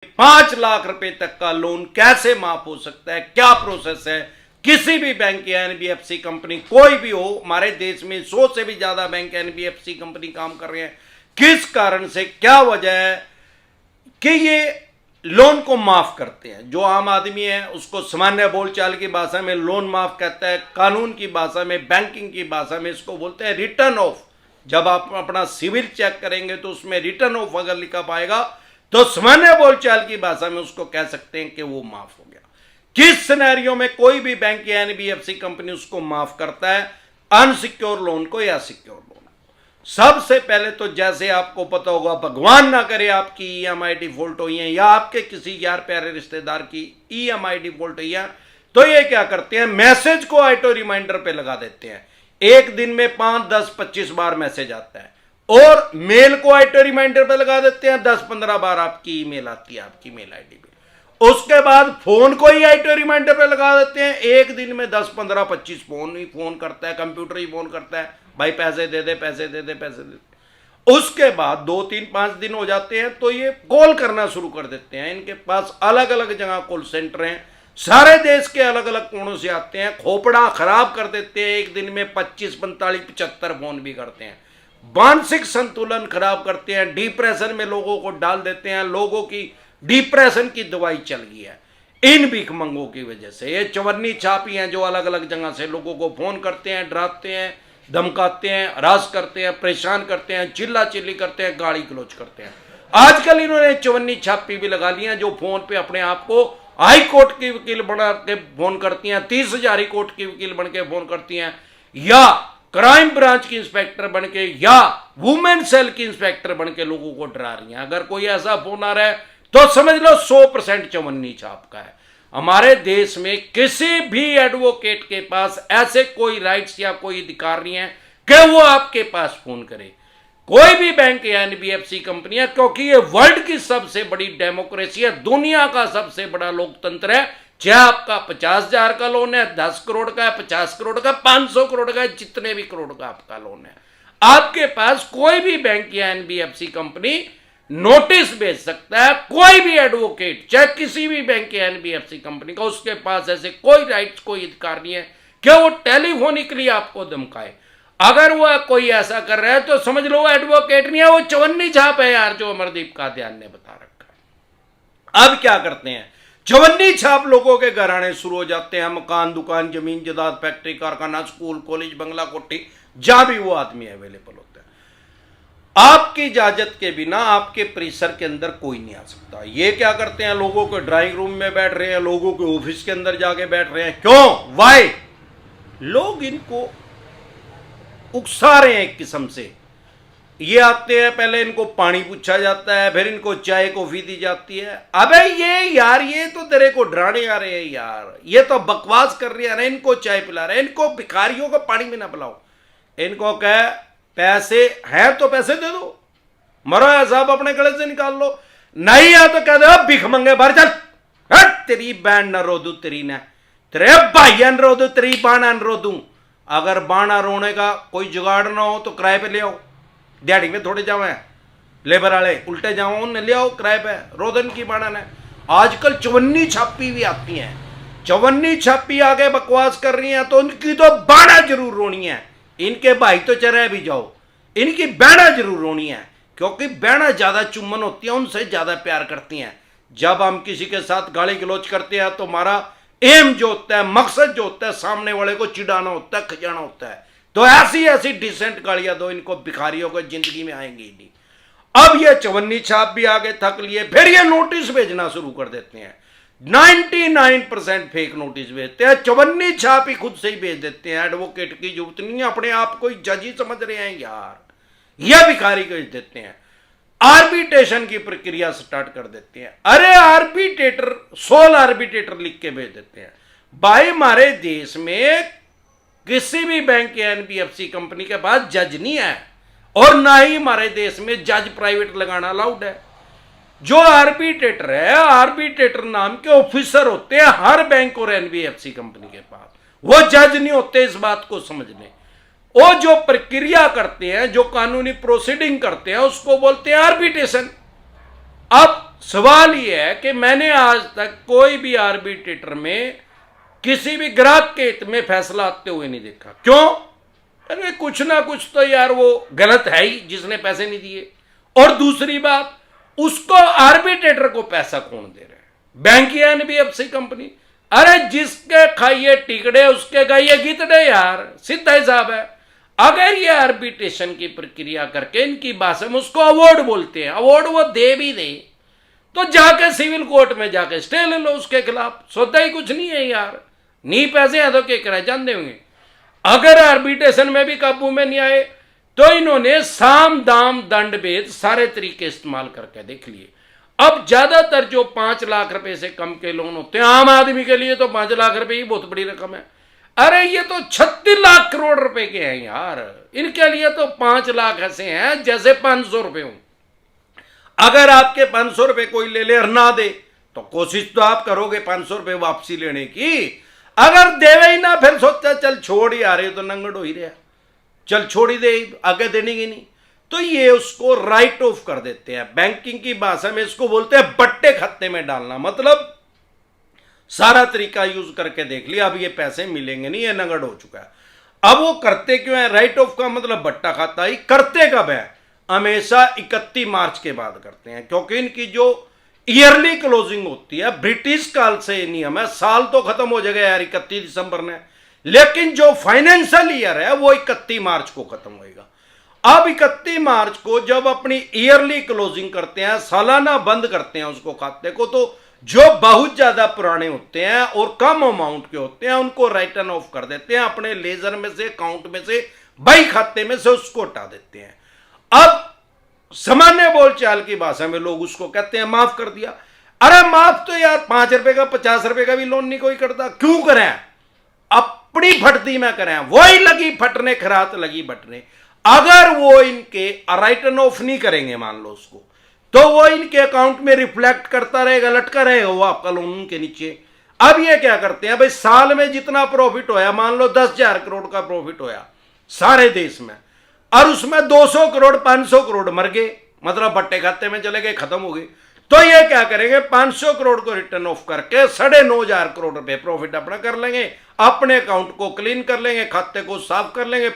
5 लाख रुपए तक का लोन कैसे माफ हो सकता है, क्या प्रोसेस है। किसी भी बैंक या एनबीएफसी कंपनी कोई भी हो, हमारे देश में 100 से भी ज्यादा बैंक एनबीएफसी कंपनी काम कर रहे हैं, किस कारण से, क्या वजह है कि ये लोन को माफ करते हैं। जो आम आदमी है उसको सामान्य बोलचाल की भाषा में लोन माफ कहता है, कानून की भाषा में, बैंकिंग की भाषा में इसको बोलते हैं रिटर्न ऑफ। जब आप अपना सिविल चेक करेंगे तो उसमें रिटर्न ऑफ अगर लिखा पाएगा तो सामान्य बोलचाल की भाषा में उसको कह सकते हैं कि वो माफ हो गया। किस सिनेरियो में कोई भी बैंक या एनबीएफसी कंपनी उसको माफ करता है, अनसिक्योर लोन को या सिक्योर लोन को। सबसे पहले तो जैसे आपको पता होगा, भगवान ना करे आपकी ईएमआई डिफॉल्ट हुई है या आपके किसी यार प्यारे रिश्तेदार की ईएमआई डिफॉल्ट हुई है, तो ये क्या करते हैं, मैसेज को ऑटो रिमाइंडर पे लगा देते हैं। एक दिन में 5, 10, 25 बार मैसेज आता है, और मेल को ऑटो रिमाइंडर पे लगा देते हैं, 10-15 बार आपकी ईमेल आती है आपकी मेल आईडी पे। उसके बाद फोन को ही ऑटो रिमाइंडर पे लगा देते हैं, एक दिन में 10, 15, 25 फोन ही फोन करता है, कंप्यूटर ही फोन करता है, भाई पैसे दे दे, पैसे दे दे, पैसे दे दे। उसके बाद 2, 3, 5 दिन हो जाते हैं तो ये कॉल करना शुरू कर देते हैं। इनके पास अलग अलग जगह कॉल सेंटर हैं, सारे देश के अलग अलग कोनों से आते हैं, खोपड़ा खराब कर देते हैं। एक दिन में 25, 45, 75 फोन भी करते हैं, मानसिक संतुलन खराब करते हैं, डिप्रेशन में लोगों को डाल देते हैं। लोगों की डिप्रेशन की दवाई चल गई है इन भिखमंगों की वजह से। ये चवन्नी छापी हैं जो अलग अलग जगह से लोगों को फोन करते हैं, डराते हैं, धमकाते हैं, हरास करते हैं, परेशान करते हैं, चिल्ला चिल्ली करते हैं, गाली गलौज करते हैं। आजकल इन्होंने चवन्नी छापी भी लगा ली है जो फोन पे अपने आप को हाई कोर्ट की वकील बना के फोन करती हैं, 30,000 हाई कोर्ट की वकील बन के फोन करती हैं, या क्राइम ब्रांच की इंस्पेक्टर बन के, या वुमेन सेल की इंस्पेक्टर बन के लोगों को डरा रही हैं। अगर कोई ऐसा फोन आ रहा है तो समझ लो 100% चवन्नी छाप का है। हमारे देश में किसी भी एडवोकेट के पास ऐसे कोई राइट्स या कोई अधिकार नहीं है कि वो आपके पास फोन करे। कोई भी बैंक या एनबीएफसी कंपनियां, क्योंकि ये वर्ल्ड की सबसे बड़ी डेमोक्रेसी है, दुनिया का सबसे बड़ा लोकतंत्र है। चाहे आपका 50,000 का लोन है, 10 करोड़ का है, 50 करोड़ का, 500 करोड़ का है, जितने भी करोड़ का आपका लोन है, आपके पास कोई भी बैंक या एनबीएफसी कंपनी नोटिस भेज सकता है। कोई भी एडवोकेट, चाहे किसी भी बैंक या एनबीएफसी कंपनी का, उसके पास ऐसे कोई राइट्स, कोई अधिकार नहीं है कि वो टेलीफोनिकली आपको धमकाए। अगर वो कोई ऐसा कर रहा है तो समझ लो वो एडवोकेट नहीं है, वो चवन्नी छाप है यार, जो अमरदीप कादियान ने बता रखा है। अब क्या करते हैं, चवन्नी छाप लोगों के घर आने शुरू हो जाते हैं। मकान, दुकान, जमीन जायदाद, फैक्ट्री, कारखाना, स्कूल, कॉलेज, बंगला, कोठी, जहां भी वो आदमी अवेलेबल होता है, आपकी इजाजत के बिना आपके परिसर के अंदर कोई नहीं आ सकता। ये क्या करते हैं, लोगों के ड्राइंग रूम में बैठ रहे हैं, लोगों के ऑफिस के अंदर जाके बैठ रहे हैं। क्यों, वाई? लोग इनको उकसा रहे हैं एक किस्म से। ये आते हैं, पहले इनको पानी पूछा जाता है, फिर इनको चाय कॉफी दी जाती है। अबे ये यार, ये तो तेरे को डराने आ रहे हैं यार, ये तो बकवास कर रहे हैं, इनको चाय पिला रहे हैं, इनको भिखारियों को पानी भी ना पिलाओ। इनको कह पैसे हैं तो पैसे दे दो, मरो या साहब अपने गले से निकाल लो, नहीं है तो कह दो भिख मंगे भर चल। तेरी बैंड न रो दू, तेरी न तेरे भाइया न रो दू, तेरी बाणा न रो दू। अगर बाणा रोने का कोई जुगाड़ ना हो तो किराए पे ले आओ, दिहाड़ी में थोड़े जावे लेबर वाले, उल्टे जाओ उन्हें ले आओ किराए पे, रोदन की बाणा ने। आजकल चवन्नी छापी भी आती हैं, चवन्नी छापी आगे बकवास कर रही हैं तो उनकी तो बाणा जरूर रोनी है। इनके भाई तो चरे भी जाओ, इनकी बहना जरूर रोनी है, क्योंकि बहना ज्यादा चुम्बन होती है, उनसे ज्यादा प्यार करती हैं। जब हम किसी के साथ गाली गलौज करते हैं तो हमारा एम जो होता है, मकसद जो होता है, सामने वाले को चिढ़ाना होता है, खजाना होता है। तो ऐसी ऐसी डिसेंट गालियां दो, इनको भिखारियों को जिंदगी में आएंगी नहीं। अब ये चवन्नी छाप भी आगे थक लिए, फिर ये नोटिस भेजना शुरू कर देते हैं। 99% फेक नोटिस भेजते हैं, चवन्नी छाप ही खुद से ही भेज देते हैं। एडवोकेट की जरूरत नहीं है, अपने आप को जज ही समझ रहे हैं यार, यह भिखारी को भेज देते हैं। आर्बिट्रेशन की प्रक्रिया स्टार्ट कर देते हैं। अरे आर्बिट्रेटर, सोल आर्बिट्रेटर लिख के भेज देते हैं। भाई हमारे देश में किसी भी बैंक या एनबीएफसी कंपनी के पास जज नहीं है, और ना ही हमारे देश में जज प्राइवेट लगाना अलाउड है। जो आर्बिट्रेटर है, आर्बिट्रेटर नाम के ऑफिसर होते हैं हर बैंक और एनबीएफसी कंपनी के पास, वो जज नहीं होते, इस बात को समझ लें। वो जो प्रक्रिया करते हैं, जो कानूनी प्रोसीडिंग करते हैं, उसको बोलते हैं आर्बिट्रेशन। अब सवाल यह है कि मैंने आज तक कोई भी आर्बिट्रेटर में किसी भी ग्राहक के हित में फैसला आते हुए नहीं देखा। क्यों? अरे कुछ ना कुछ तो यार वो गलत है ही जिसने पैसे नहीं दिए। और दूसरी बात, उसको आर्बिट्रेटर को पैसा कौन दे रहा है? बैंक या एनबीएफसी कंपनी। अरे जिसके खाइए टिकड़े उसके गाइए गितड़े यार, सीधा हिसाब है। अगर ये आर्बिट्रेशन की प्रक्रिया करके इनकी भाषा में उसको अवार्ड बोलते हैं, अवार्ड वो दे भी दे तो जाके सिविल कोर्ट में जाके स्टे ले लो उसके खिलाफ। सौदा ही कुछ नहीं है यार, नहीं पैसे हैं तो क्या कराए जान देंगे। अगर आर्बिट्रेशन में भी काबू में नहीं आए तो इन्होंने साम दाम दंड भेद सारे तरीके इस्तेमाल करके देख लिए। अब ज्यादातर जो 5 लाख रुपए से कम के लोन होते हैं, आम आदमी के लिए तो 5 लाख रुपए ही बहुत बड़ी रकम है। अरे ये तो 36 लाख करोड़ रुपए के हैं यार, इनके लिए तो 5 लाख ऐसे हैं जैसे 500 रुपए हो। अगर आपके 500 रुपए कोई ले ले और ना दे तो कोशिश तो आप करोगे 500 रुपए वापसी लेने की। अगर देवे ही ना फिर सोचा चल छोड़ ही, आ रहे तो नंगड़ हो ही रहा, चल छोड़ ही दे, आगे देने की नहीं। तो ये उसको राइट ऑफ कर देते हैं। बैंकिंग की भाषा में इसको बोलते हैं बट्टे खाते में डालना। मतलब सारा तरीका यूज करके देख लिया, अब ये पैसे मिलेंगे नहीं, ये नंगड़ हो चुका है। अब वो करते क्यों है? राइट ऑफ का मतलब बट्टा खाता ही करते कब है? हमेशा 31 मार्च के बाद करते हैं, क्योंकि इनकी जो ईयरली क्लोजिंग होती है, ब्रिटिश काल से ये नियम है। साल तो खत्म हो जाएगा यार 31 दिसंबर ने, लेकिन जो फाइनेंशियल ईयर है वो 31 मार्च को खत्म होएगा। अब 31 मार्च को जब अपनी ईयरली क्लोजिंग करते हैं, सालाना बंद करते हैं उसको खाते को, तो जो बहुत ज्यादा पुराने होते हैं और कम अमाउंट के होते हैं उनको राइटन ऑफ कर देते हैं, अपने लेजर में से, अकाउंट में से, बही खाते में से उसको हटा देते हैं। अब सामान्य बोलचाल की भाषा में लोग उसको कहते हैं माफ कर दिया। अरे माफ तो यार 5 रुपए का 50 रुपए का भी लोन नहीं कोई करता। क्यों करें? अपनी फटती में करें, वही लगी फटने खरात लगी बटने। अगर वो इनके राइटन ऑफ नहीं करेंगे मान लो उसको, तो वो इनके अकाउंट में रिफ्लेक्ट करता रहेगा, लटका रहेगा वो आपका लोन के नीचे। अब ये क्या करते हैं भाई, साल में जितना प्रॉफिट होया, मान लो 10,000 करोड़ का प्रॉफिट होया सारे देश में, और उसमें 200 करोड़ 500 करोड़ मर गए, मतलब बट्टे खाते में चले गए, खत्म हो गए। तो ये क्या करेंगे, 500 करोड़ को रिटर्न ऑफ करके 9,500 करोड़ रुपए प्रॉफिट अपना कर लेंगे, अपने अकाउंट को क्लीन कर लेंगे, खाते को साफ कर लेंगे,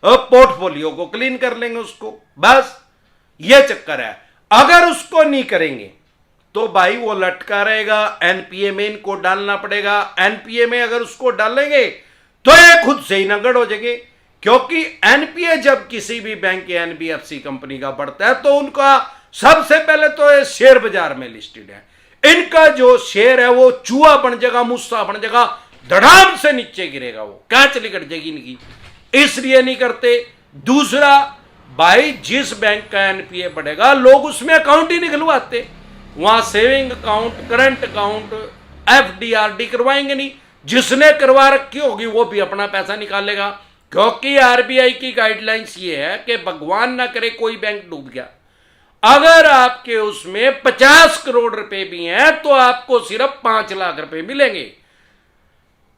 पोर्टफोलियो को क्लीन कर लेंगे उसको। बस ये चक्कर है। अगर उसको नहीं करेंगे तो भाई वो लटका रहेगा, एनपीए में इनको डालना पड़ेगा। एनपीए में अगर उसको डालेंगे तो ये खुद से ही नंगड़ हो जाएंगे, क्योंकि एनपीए जब किसी भी बैंक या एनबीएफसी कंपनी का बढ़ता है तो उनका सबसे पहले तो ये शेयर बाजार में लिस्टेड है। इनका जो शेयर है वो चूहा बन जाएगा, मुस्सा बन जाएगा, धड़ाम से नीचे गिरेगा, वो क्या चली कट जाएगी इनकी, इसलिए नहीं करते। दूसरा भाई, जिस बैंक का एनपीए बढ़ेगा लोग उसमें अकाउंट ही निकलवाते, वहां saving account, current account, FD RD करवाएंगे नहीं। जिसने करवा रखी होगी वो भी अपना पैसा निकालेगा, क्योंकि आरबीआई की गाइडलाइंस ये है कि भगवान ना करे कोई बैंक डूब गया, अगर आपके उसमें 50 करोड़ रुपए भी हैं तो आपको सिर्फ 5 लाख रुपए मिलेंगे।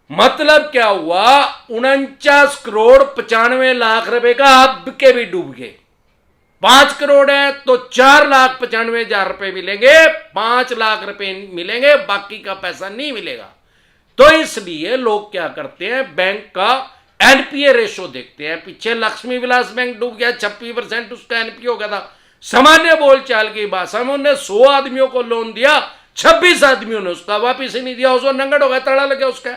मतलब क्या हुआ, 49 करोड़ 95 लाख रुपए का आपके भी डूब गए। 5 करोड़ है तो 4,95,000 रुपए मिलेंगे, 5 लाख रुपए मिलेंगे, बाकी का पैसा नहीं मिलेगा। तो इसलिए लोग क्या करते हैं, बैंक का एनपीए रेशो देखते हैं। पीछे लक्ष्मी विलास बैंक डूब गया, 26% उसका एनपीए हो गया था। सामान्य बोलचाल की भाषा में उन्हें 100 आदमियों को लोन दिया, 26 आदमियों ने उसका वापिस ही नहीं दिया, उसको नंगड़ हो गया, ताला लग गया उसका।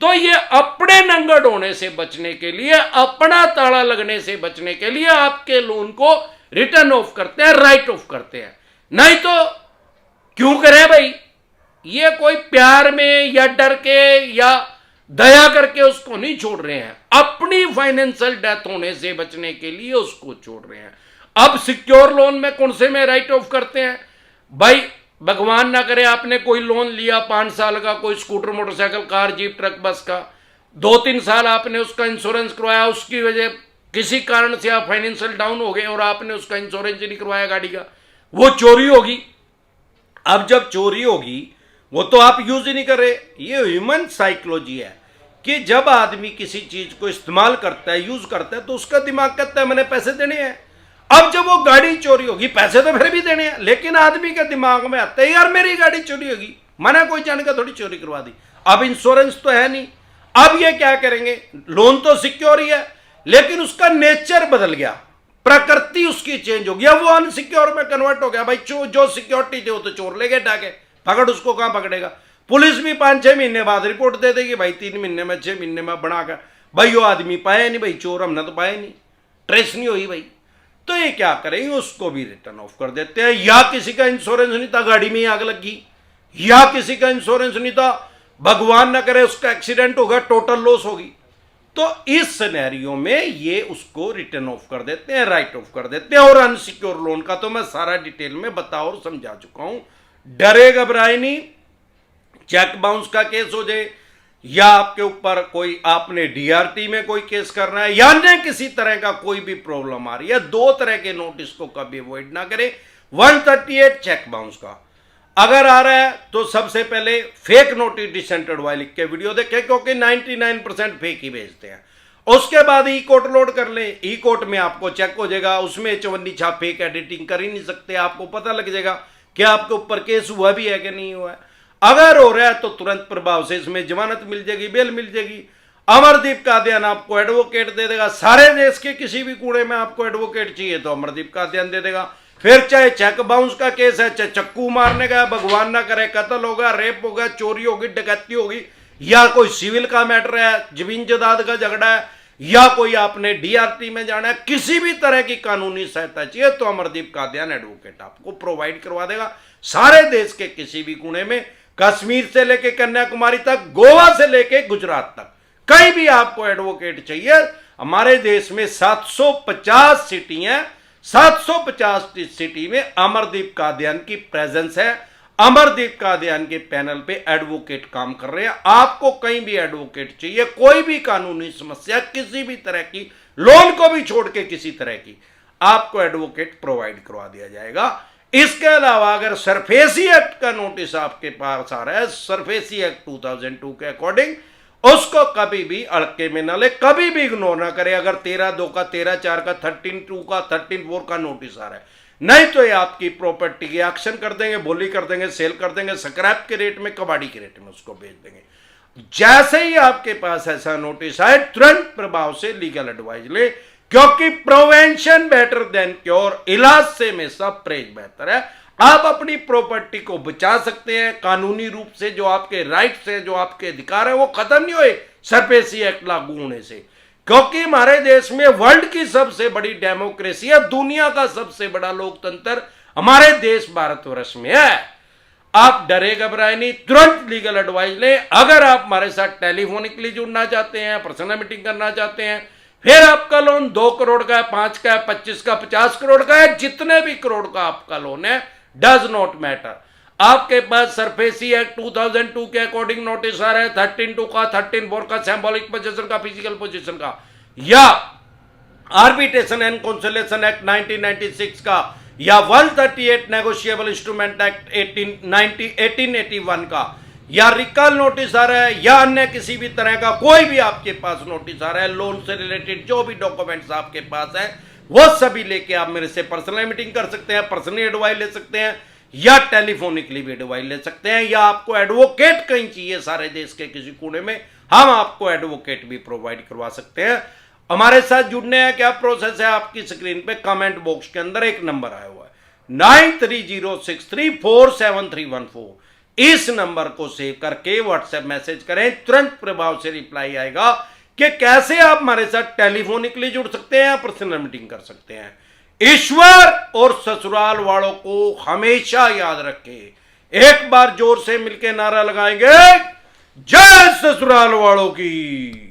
तो ये अपने नंगड़ होने से बचने के लिए, अपना ताला लगने से बचने के लिए आपके लोन को रिटर्न ऑफ करते हैं, राइट ऑफ करते हैं। नहीं तो क्यों करें भाई, ये कोई प्यार में या डर के या दया करके उसको नहीं छोड़ रहे हैं, अपनी फाइनेंशियल डेथ होने से बचने के लिए उसको छोड़ रहे हैं। अब सिक्योर लोन में कौन से में राइट ऑफ करते हैं भाई, भगवान ना करे आपने कोई लोन लिया 5 साल का, कोई scooter, motorcycle, car, jeep, truck, बस का, 2-3 साल आपने उसका इंश्योरेंस करवाया, उसकी वजह किसी कारण से आप फाइनेंशियल डाउन हो गए और आपने उसका इंश्योरेंस नहीं करवाया गाड़ी का, वो चोरी होगी। अब जब चोरी होगी वो तो आप यूज ही नहीं कर रहे। ये ह्यूमन साइकोलॉजी है कि जब आदमी किसी चीज को इस्तेमाल करता है, यूज करता है, तो उसका दिमाग कहता है मैंने पैसे देने हैं। अब जब वो गाड़ी चोरी होगी, पैसे तो फिर भी देने हैं, लेकिन आदमी के दिमाग में आता है यार मेरी गाड़ी चोरी होगी, मैंने कोई जाने का थोड़ी चोरी करवा दी, अब इंश्योरेंस तो है नहीं। अब ये क्या करेंगे, लोन तो सिक्योर ही है लेकिन उसका नेचर बदल गया, प्रकृति उसकी चेंज हो गया, वो अनसिक्योर में कन्वर्ट हो गया। भाई जो सिक्योरिटी थे वो तो चोर ले गए डाके, पकड़ उसको कहां पकड़ेगा। पुलिस भी 5-6 महीने बाद रिपोर्ट दे देगी, भाई 3 महीने में 6 महीने में बनाकर, भाई वो आदमी पाया नहीं, भाई चोर हमने तो पाया नहीं, ट्रेस नहीं हुई भाई। तो ये क्या करेंगे, उसको भी रिटर्न ऑफ कर देते हैं। या किसी का इंश्योरेंस नहीं था, गाड़ी में आग लगी, या किसी का इंश्योरेंस नहीं था, भगवान ना करे उसका एक्सीडेंट होगा, टोटल लॉस होगी, तो इस सिनेरियो में ये उसको रिटर्न ऑफ कर देते हैं, राइट ऑफ कर देते हैं। और अनसिक्योर लोन का तो मैं सारा डिटेल में बता और समझा चुका हूं, डरे घबराए नहीं। चेक बाउंस का केस हो जाए, या आपके ऊपर कोई आपने डीआरटी में कोई केस करना है, या अन्य किसी तरह का कोई भी प्रॉब्लम आ रही है, 2 तरह के नोटिस को कभी अवॉइड ना करें। 138 चेक बाउंस का अगर आ रहा है तो सबसे पहले फेक नोटिस डिसेंटेड वाई लिख के वीडियो देखें, क्योंकि 99% फेक ही भेजते हैं। उसके बाद ई कोर्ट लोड कर लें, ई कोर्ट में आपको चेक हो जाएगा, उसमें चवन्नी छाप फेक एडिटिंग कर ही नहीं सकते, आपको पता लग जाएगा कि आपके ऊपर केस हुआ भी है कि नहीं हुआ है। अगर हो रहा है तो तुरंत प्रभाव से इसमें जमानत मिल जाएगी, बेल मिल जाएगी। अमरदीप कादियान आपको एडवोकेट दे देगा, सारे देश के किसी भी कूड़े में आपको एडवोकेट चाहिए तो अमरदीप कादियान दे देगा। फिर चाहे चेक बाउंस का केस है, चाहे चक्कू मारने का, भगवान ना करे कत्ल होगा, रेप होगा, चोरी होगी, डकैती होगी, या कोई सिविल का मैटर है, जमीन जायदाद का झगड़ा है, या कोई आपने डीआरटी में जाना है, किसी भी तरह की कानूनी सहायता चाहिए तो अमरदीप कादियान एडवोकेट आपको प्रोवाइड करवा देगा। सारे देश के किसी भी कोने में, कश्मीर से लेके कन्याकुमारी तक, गोवा से लेके गुजरात तक, कहीं भी आपको एडवोकेट चाहिए। हमारे देश में 750 सिटी हैं, 750 सिटी में अमरदीप कादियान की प्रेजेंस है। अमरदीप कादियान के पैनल पे एडवोकेट काम कर रहे हैं। आपको कहीं भी एडवोकेट चाहिए, कोई भी कानूनी समस्या, किसी भी तरह की, लोन को भी छोड़ के किसी तरह की, आपको एडवोकेट प्रोवाइड करवा दिया जाएगा। इसके अलावा अगर सरफेसी एक्ट का नोटिस आपके पास आ रहा है, सरफेसी एक्ट 2002 के अकॉर्डिंग, उसको कभी भी अड़के में ना ले, कभी भी इग्नोर ना करे। अगर 13(2) का, 13(4) का, 13(2) का, 13(4) का नोटिस आ रहा है, नहीं तो ये आपकी प्रॉपर्टी की एक्शन कर देंगे, बोली कर देंगे, सेल कर देंगे, स्क्रैप के रेट में, कबाड़ी के रेट में उसको बेच देंगे। जैसे ही आपके पास ऐसा नोटिस आए, तुरंत प्रभाव से लीगल एडवाइस ले, क्योंकि प्रिवेंशन बेटर देन क्योर, इलाज से हमेशा परहेज बेहतर है। आप अपनी प्रॉपर्टी को बचा सकते हैं कानूनी रूप से, जो आपके राइट्स है, जो आपके अधिकार है, वो खत्म नहीं हुए सरफेसी एक्ट लागू होने से। क्योंकि हमारे देश में वर्ल्ड की सबसे बड़ी डेमोक्रेसी है, दुनिया का सबसे बड़ा लोकतंत्र हमारे देश भारतवर्ष में है। आप डरे घबराए नहीं, तुरंत लीगल एडवाइस लें। अगर आप हमारे साथ टेलीफोनिकली जुड़ना चाहते हैं, पर्सनल मीटिंग करना चाहते हैं, फिर आपका लोन 2 करोड़ का है, 5 का है, 25 का, 50 करोड़ का है, जितने भी करोड़ का आपका लोन है, डज नॉट मैटर। आपके पास सरफेसी एक्ट 2002 के अकॉर्डिंग नोटिस आ रहा है, 13(2) का, 13(4) का, सिंबॉलिक पोजीशन का, फिजिकल पोजीशन का, या आर्बिट्रेशन एंड कंसोलिडेशन एक्ट 1996 का, या 138 नेगोशिएबल इंस्ट्रूमेंट एक्ट 1881 का, या रिकॉल नोटिस आ रहा है, या अन्य किसी भी तरह का कोई भी आपके पास नोटिस आ रहा है, लोन से रिलेटेड जो भी डॉक्यूमेंट्स आपके पास है, वो सभी लेके आप मेरे से पर्सनल मीटिंग कर सकते हैं, पर्सनली एडवाइस ले सकते हैं, या टेलीफोनिकली भी एडवाइस ले सकते हैं। या आपको एडवोकेट कहीं चाहिए सारे देश के किसी कोने में, हम आपको एडवोकेट भी प्रोवाइड करवा सकते हैं। हमारे साथ जुड़ने का क्या प्रोसेस है, आपकी स्क्रीन पे कमेंट बॉक्स के अंदर एक नंबर आया हुआ है 9306347314। इस नंबर को सेव करके व्हाट्सएप मैसेज करें, तुरंत प्रभाव से रिप्लाई आएगा कि कैसे आप हमारे साथ टेलीफोनिकली जुड़ सकते हैं या पर्सनल मीटिंग कर सकते हैं। ईश्वर और ससुराल वालों को हमेशा याद रखें। एक बार जोर से मिलकर नारा लगाएंगे, जय ससुराल वालों की।